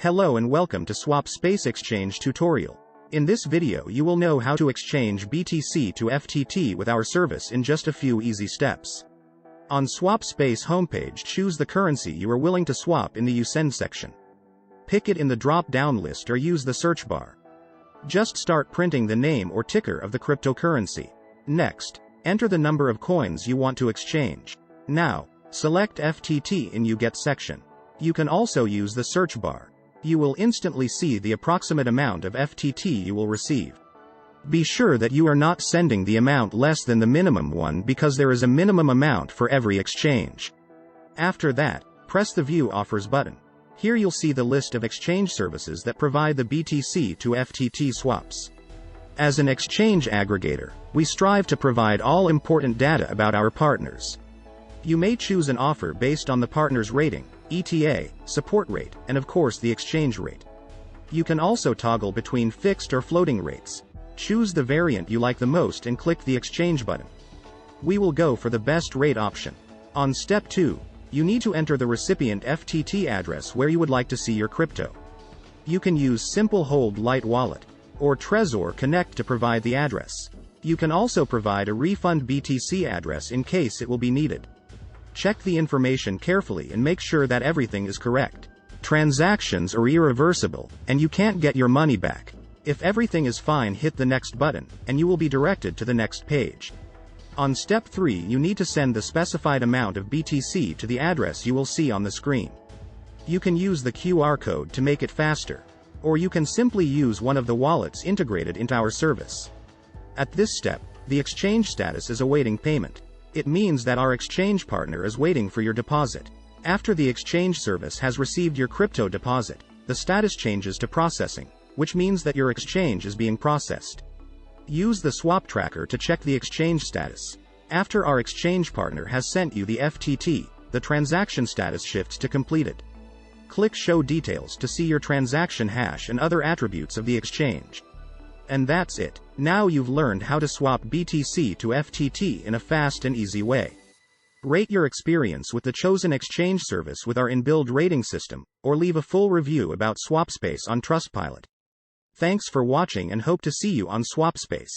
Hello and welcome to SwapSpace exchange tutorial. In this video you will know how to exchange BTC to FTT with our service in just a few easy steps. On SwapSpace homepage, choose the currency you are willing to swap in the USEND section. Pick it in the drop-down list or use the search bar. Just start printing the name or ticker of the cryptocurrency. Next, enter the number of coins you want to exchange. Now, select FTT in You Get section. You can also use the search bar. You will instantly see the approximate amount of FTT you will receive. Be sure that you are not sending the amount less than the minimum one because there is a minimum amount for every exchange. After that, press the View Offers button. Here you'll see the list of exchange services that provide the BTC to FTT swaps. As an exchange aggregator, we strive to provide all important data about our partners. You may choose an offer based on the partner's rating, ETA, support rate, and of course the exchange rate. You can also toggle between fixed or floating rates. Choose the variant you like the most and click the exchange button. We will go for the best rate option. On step 2, you need to enter the recipient FTT address where you would like to see your crypto. You can use Simple Hold Light Wallet or Trezor Connect to provide the address. You can also provide a refund BTC address in case it will be needed. Check the information carefully and make sure that everything is correct. Transactions are irreversible, and you can't get your money back. If everything is fine, hit the next button, and you will be directed to the next page. On step 3, you need to send the specified amount of BTC to the address you will see on the screen. You can use the QR code to make it faster, or you can simply use one of the wallets integrated into our service. At this step, the exchange status is awaiting payment. It means that our exchange partner is waiting for your deposit. After the exchange service has received your crypto deposit, the status changes to processing, which means that your exchange is being processed. Use the swap tracker to check the exchange status. After our exchange partner has sent you the FTT, the transaction status shifts to completed. Click Show Details to see your transaction hash and other attributes of the exchange. And that's it. Now you've learned how to swap BTC to FTT in a fast and easy way. Rate your experience with the chosen exchange service with our inbuilt rating system, or leave a full review about SwapSpace on Trustpilot. Thanks for watching and hope to see you on SwapSpace.